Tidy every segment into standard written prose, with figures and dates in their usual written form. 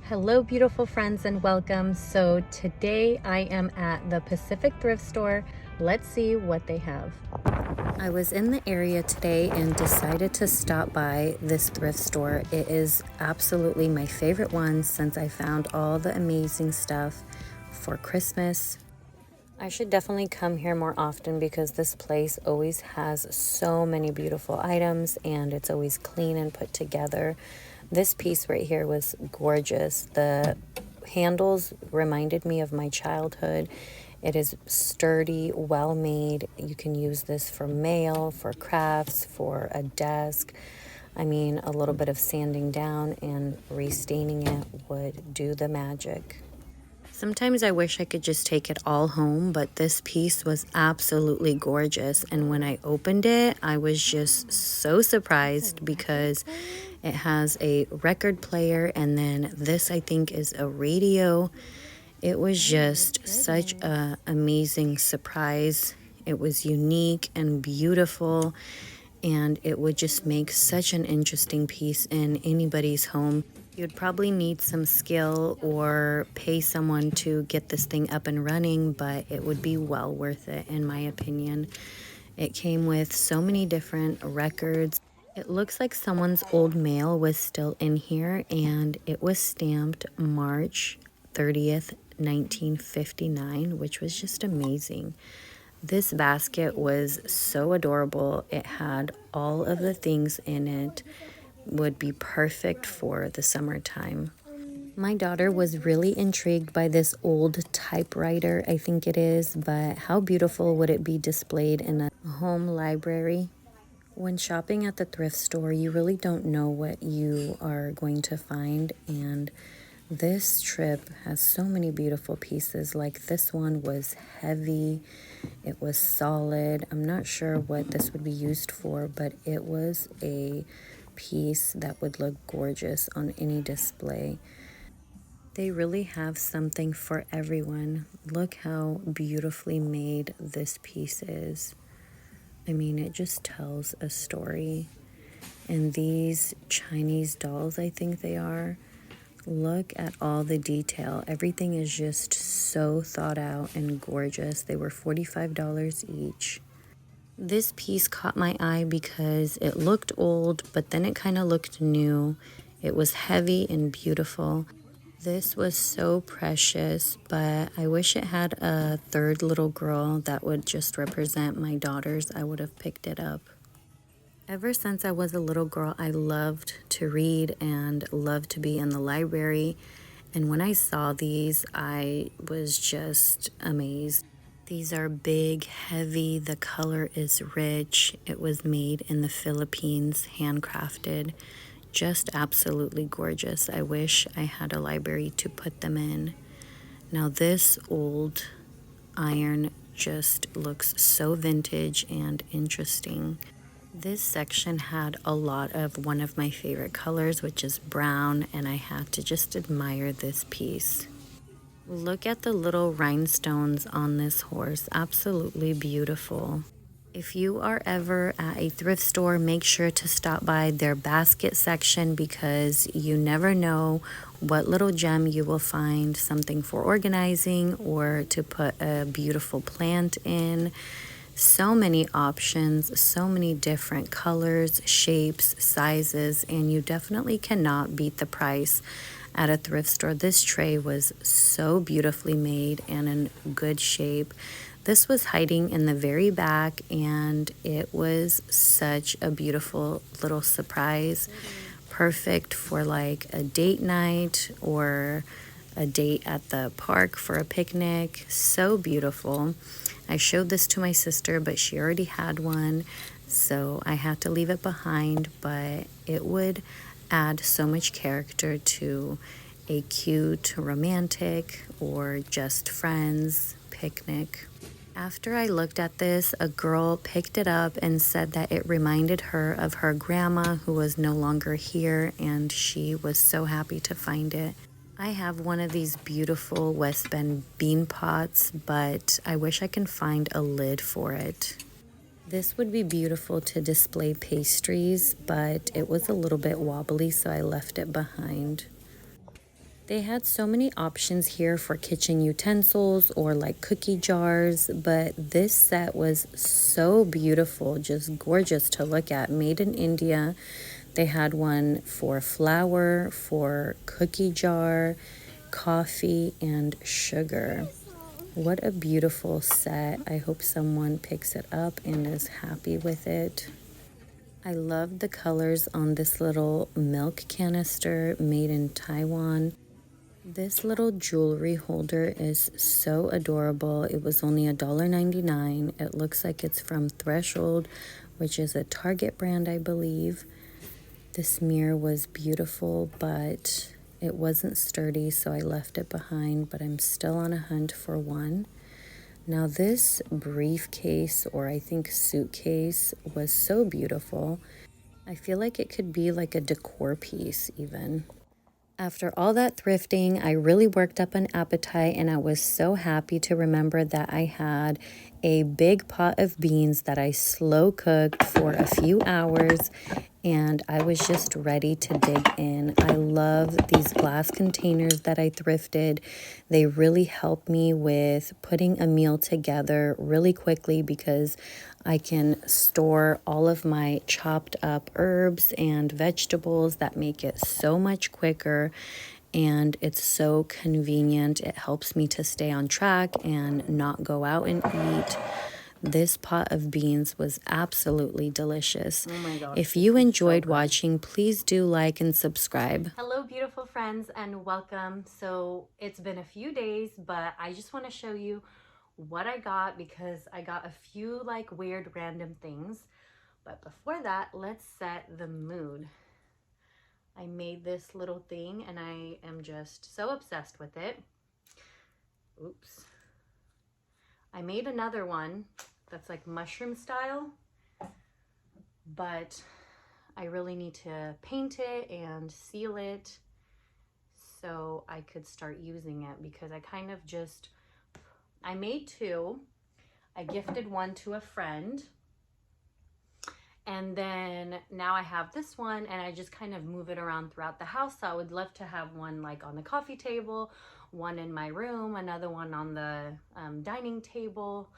Hello beautiful friends and welcome. So today I am at the Pacific thrift store. Let's see what they have. I was in the area today and decided to stop by this thrift store. It is absolutely my favorite one since I found all the amazing stuff for Christmas. I should definitely come here more often because this place always has so many beautiful items and it's always clean and put together. This piece right here was gorgeous. The handles reminded me of my childhood. It is sturdy, well made. You can use this for mail, for crafts, for a desk. I mean, a little bit of sanding down and restaining it would do the magic. Sometimes I wish I could just take it all home, but this piece was absolutely gorgeous. And when I opened it, I was just so surprised because it has a record player, and then this I think is a radio. It was just such an amazing surprise. It was unique and beautiful, and it would just make such an interesting piece in anybody's home. You'd probably need some skill or pay someone to get this thing up and running, but it would be well worth it in my opinion. It came with so many different records. It looks like someone's old mail was still in here, and it was stamped March 30th, 1959, which was just amazing. This basket was so adorable. It had all of the things in it. Would be perfect for the summertime. My daughter was really intrigued by this old typewriter, I think it is, but how beautiful would it be displayed in a home library? When shopping at the thrift store, you really don't know what you are going to find, and this trip has so many beautiful pieces. Like this one was heavy, it was solid. I'm not sure what this would be used for, but it was a piece that would look gorgeous on any display. They really have something for everyone. Look how beautifully made this piece is. I mean, it just tells a story. And these Chinese dolls, I think they are, look at all the detail. Everything is just so thought out and gorgeous. They were $45 each. This piece caught my eye because it looked old, but then it kind of looked new. It was heavy and beautiful. This was so precious, but I wish it had a third little girl that would just represent my daughters. I would have picked it up. Ever since I was a little girl, I loved to read and loved to be in the library. And when I saw these, I was just amazed. These are big, heavy, the color is rich. It was made in the Philippines, handcrafted. Just absolutely gorgeous. I wish I had a library to put them in. Now this old iron just looks so vintage and interesting. This section had a lot of one of my favorite colors, which is brown, and I had to just admire this piece. Look at the little rhinestones on this horse. Absolutely beautiful. If you are ever at a thrift store, make sure to stop by their basket section because you never know what little gem you will find, something for organizing or to put a beautiful plant in. So many options, so many different colors, shapes, sizes, and you definitely cannot beat the price at a thrift store. This tray was so beautifully made and in good shape. This was hiding in the very back, and it was such a beautiful little surprise. Perfect for like a date night or a date at the park for a picnic. So beautiful. I showed this to my sister, but she already had one, so I had to leave it behind, but it would add so much character to a cute romantic or just friends picnic. After I looked at this, a girl picked it up and said that it reminded her of her grandma who was no longer here, and she was so happy to find it. I have one of these beautiful West Bend bean pots, but I wish I can find a lid for it. This would be beautiful to display pastries, but it was a little bit wobbly, so I left it behind. They had so many options here for kitchen utensils or like cookie jars, but this set was so beautiful, just gorgeous to look at, made in India. They had one for flour, for cookie jar, coffee, and sugar. What a beautiful set. I hope someone picks it up and is happy with it. I love the colors on this little milk canister made in Taiwan. This little jewelry holder is so adorable. It was only $1.99. It looks like it's from Threshold, which is a Target brand, I believe. This mirror was beautiful, but it wasn't sturdy, so I left it behind, but I'm still on a hunt for one. Now this briefcase, or I think suitcase, was so beautiful. I feel like it could be like a decor piece even. After all that thrifting, I really worked up an appetite, and I was so happy to remember that I had a big pot of beans that I slow cooked for a few hours, and I was just ready to dig in. I love these glass containers that I thrifted. They really help me with putting a meal together really quickly because I can store all of my chopped up herbs and vegetables that make it so much quicker, and it's so convenient. It helps me to stay on track and not go out and eat. This pot of beans was absolutely delicious. Oh my gosh. If you enjoyed watching, please do like and subscribe. Hello, beautiful friends, and welcome. So it's been a few days, but I just want to show you what I got because I got a few like weird random things. But before that, let's set the mood. I made this little thing and I am just so obsessed with it. Oops. I made another one that's like mushroom style, but I really need to paint it and seal it so I could start using it because I made two. I gifted one to a friend, and then now I have this one and I just kind of move it around throughout the house. So I would love to have one like on the coffee table, one in my room, another one on the dining table.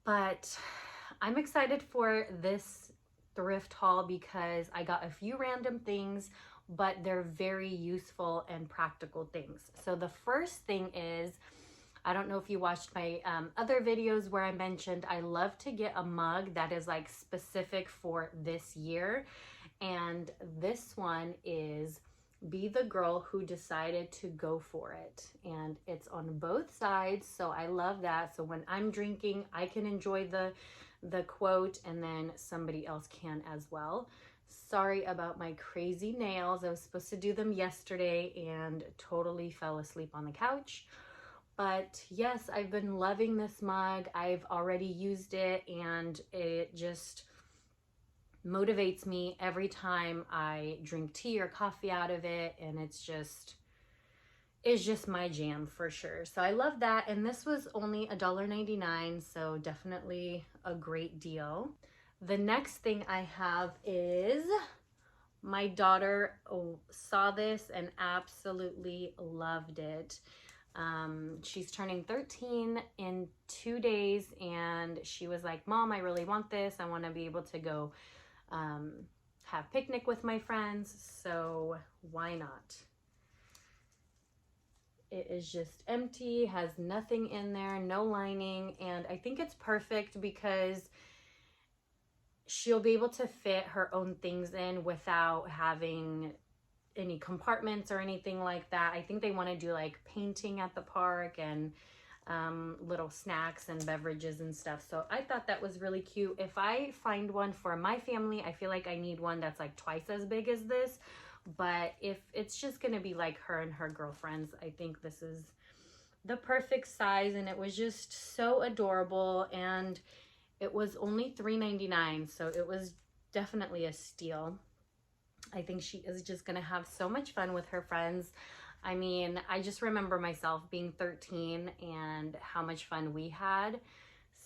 But I'm excited for this thrift haul because I got a few random things, but they're very useful and practical things. So the first thing is, I don't know if you watched my other videos where I mentioned I love to get a mug that is like specific for this year. And this one is Be the Girl Who Decided to Go For It. And it's on both sides, so I love that. So when I'm drinking, I can enjoy the quote, and then somebody else can as well. Sorry about my crazy nails. I was supposed to do them yesterday and totally fell asleep on the couch. But yes, I've been loving this mug. I've already used it and it just motivates me every time I drink tea or coffee out of it, and it's just my jam for sure. So I love that, and this was only $1.99, so definitely a great deal. The next thing I have is my daughter saw this and absolutely loved it. She's turning 13 in 2 days, and she was like, Mom, I really want this. I want to be able to go have picnic with my friends, so why not? It is just empty, has nothing in there, no lining, and I think it's perfect because she'll be able to fit her own things in without having any compartments or anything like that. I think they want to do like painting at the park and little snacks and beverages and stuff. So I thought that was really cute. If I find one for my family, I feel like I need one that's like twice as big as this. But if it's just going to be like her and her girlfriends, I think this is the perfect size. And it was just so adorable. And it was only $3.99. So it was definitely a steal. I think she is just going to have so much fun with her friends. I mean, I just remember myself being 13 and how much fun we had.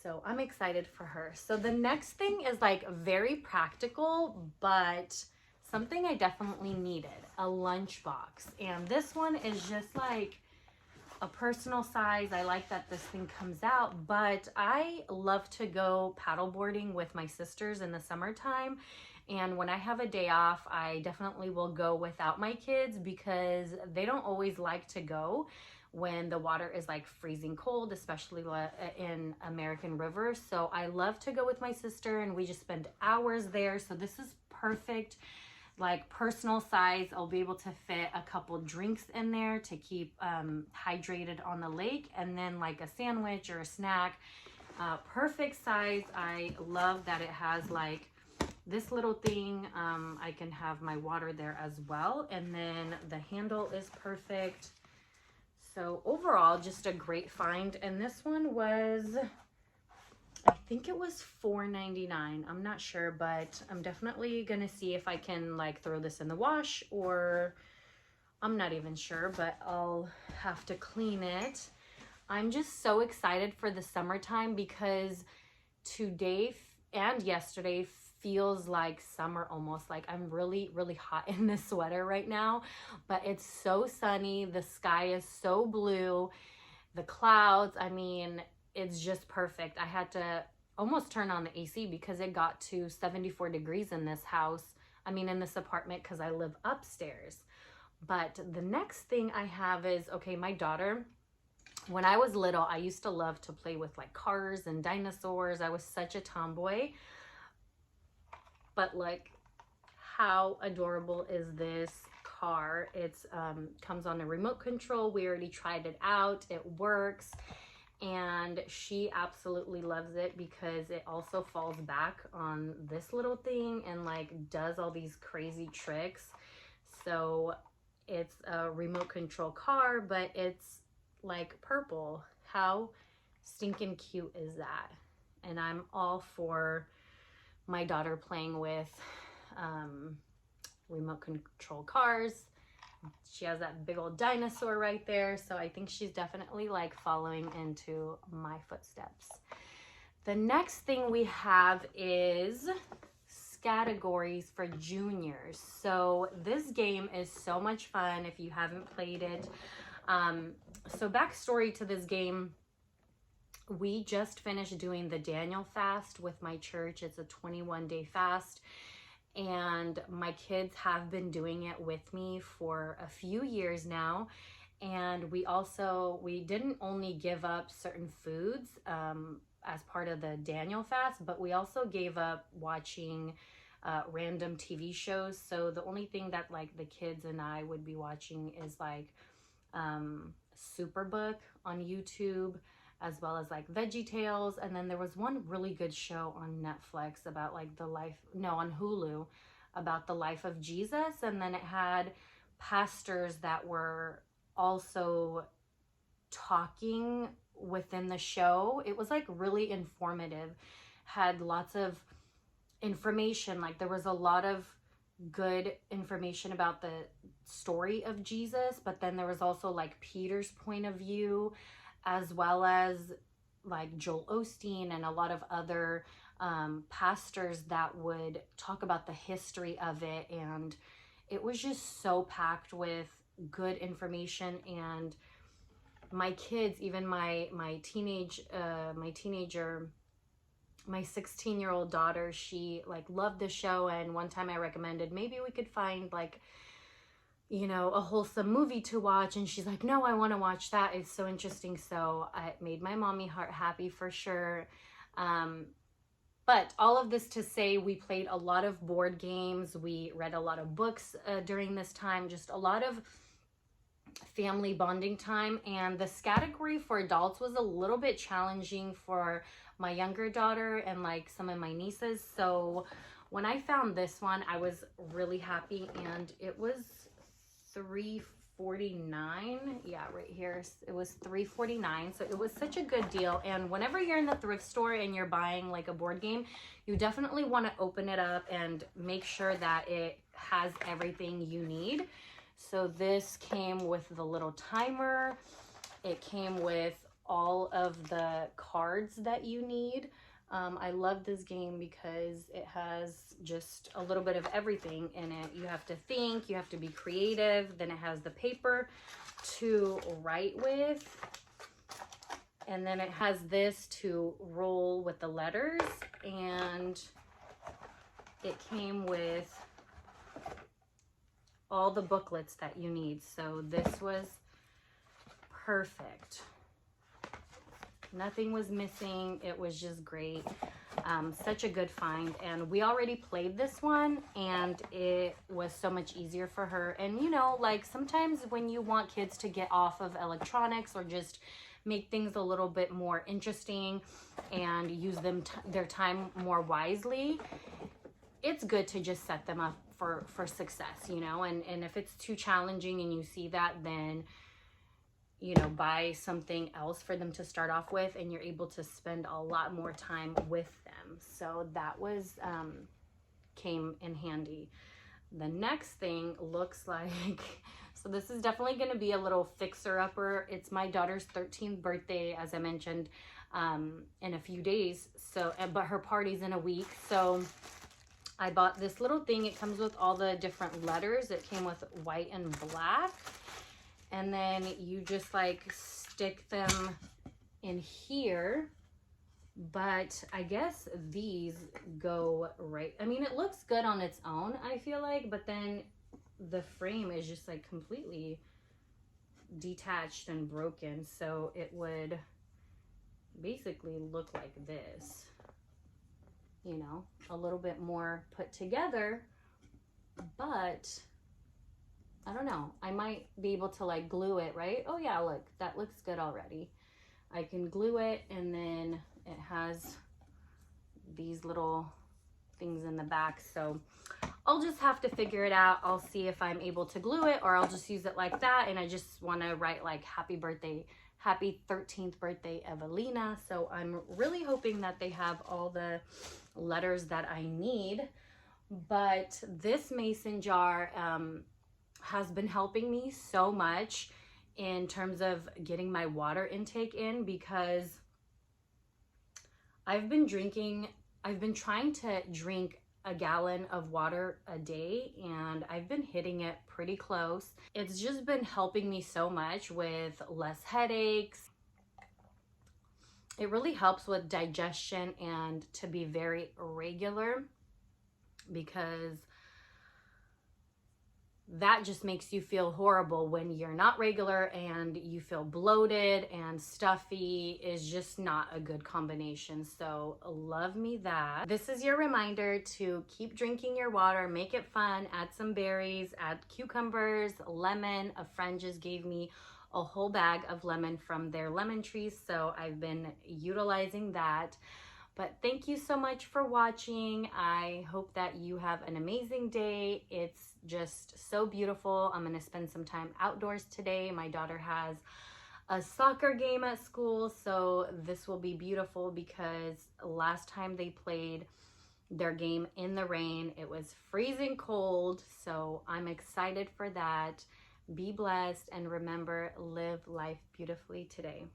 So I'm excited for her. So the next thing is like very practical, but something I definitely needed. a lunchbox. And this one is just like a personal size. I like that this thing comes out, but I love to go paddleboarding with my sisters in the summertime. And when I have a day off, I definitely will go without my kids because they don't always like to go when the water is like freezing cold, especially in American rivers. So I love to go with my sister and we just spend hours there. So this is perfect, like personal size. I'll be able to fit a couple drinks in there to keep hydrated on the lake, and then like a sandwich or a snack. Perfect size. I love that it has like this little thing. I can have my water there as well, and then the handle is perfect. So overall, just a great find. And this one was, I think it was $4.99. I'm not sure, but I'm definitely gonna see if I can like throw this in the wash, or I'm not even sure, but I'll have to clean it. I'm just so excited for the summertime because today and yesterday feels like summer almost. Like I'm really hot in this sweater right now, but it's so sunny. The sky is so blue. The clouds, I mean, it's just perfect. I had to almost turn on the AC because it got to 74 degrees in this house. I mean, in this apartment, because I live upstairs. But the next thing I have is, okay, my daughter, when I was little, I used to love to play with like cars and dinosaurs. I was such a tomboy. But like, how adorable is this car? It's comes on a remote control. We already tried it out. It works. And she absolutely loves it because it also falls back on this little thing and like does all these crazy tricks. So it's a remote control car, but it's like purple. How stinking cute is that? And I'm all for my daughter playing with remote control cars. She has that big old dinosaur right there. So I think she's definitely like following into my footsteps. The next thing we have is categories for juniors. So this game is so much fun if you haven't played it. So backstory to this game, we just finished doing the Daniel fast with my church. It's a 21-day fast. And my kids have been doing it with me for a few years now. And we didn't only give up certain foods as part of the Daniel fast, but we also gave up watching random TV shows. So the only thing that like the kids and I would be watching is like Superbook on YouTube, as well as like Veggie Tales. And then there was one really good show on Netflix about like on Hulu, about the life of Jesus. And then it had pastors that were also talking within the show. It was like really informative, had lots of information. Like there was a lot of good information about the story of Jesus, but then there was also like Peter's point of view, as well as like Joel Osteen and a lot of other pastors that would talk about the history of it. And it was just so packed with good information. And my kids, even my 16-year-old daughter, she like loved the show. And one time I recommended maybe we could find like, you know, a wholesome movie to watch, and she's like, no, I want to watch that, it's so interesting. So it made my mommy heart happy for sure. But all of this to say, we played a lot of board games, we read a lot of books during this time, just a lot of family bonding time. And this category for adults was a little bit challenging for my younger daughter and like some of my nieces. So when I found this one, I was really happy, and it was $3.49. Yeah, right here it was $3.49. So it was such a good deal. And whenever you're in the thrift store and you're buying like a board game, you definitely want to open it up and make sure that it has everything you need. So this came with the little timer. It came with all of the cards that you need. I love this game because it has just a little bit of everything in it. You have to think, you have to be creative. Then it has the paper to write with. And then it has this to roll with the letters. And it came with all the booklets that you need. So this was perfect. Nothing was missing. It was just great. Such a good find. And we already played this one and it was so much easier for her. And you know, like sometimes when you want kids to get off of electronics or just make things a little bit more interesting and use their time more wisely, it's good to just set them up for success, you know. And if it's too challenging and you see that, then you know, buy something else for them to start off with, and you're able to spend a lot more time with them. So that was came in handy. The next thing looks like, so this is definitely going to be a little fixer-upper. It's my daughter's 13th birthday, as I mentioned, in a few days. So, but her party's in a week. So I bought this little thing. It comes with all the different letters. It came with white and black. And then you just like stick them in here. But I guess these go right. I mean, it looks good on its own, I feel like, but then the frame is just like completely detached and broken. So it would basically look like this, you know, a little bit more put together, but I don't know. I might be able to like glue it, right? Oh yeah, look, that looks good already. I can glue it, and then it has these little things in the back. So I'll just have to figure it out. I'll see if I'm able to glue it, or I'll just use it like that. And I just want to write like happy birthday, happy 13th birthday, Evelina. So I'm really hoping that they have all the letters that I need. But this mason jar, has been helping me so much in terms of getting my water intake in, because I've been trying to drink a gallon of water a day, and I've been hitting it pretty close. It's just been helping me so much with less headaches. It really helps with digestion and to be very regular, because that just makes you feel horrible when you're not regular and you feel bloated and stuffy. Is just not a good combination. So love me that. This is your reminder to keep drinking your water, make it fun, add some berries, add cucumbers, lemon. A friend just gave me a whole bag of lemon from their lemon trees, so I've been utilizing that. But thank you so much for watching. I hope that you have an amazing day. It's just so beautiful. I'm gonna spend some time outdoors today. My daughter has a soccer game at school, so this will be beautiful, because last time they played their game in the rain, it was freezing cold. So I'm excited for that. Be blessed, and remember, live life beautifully today.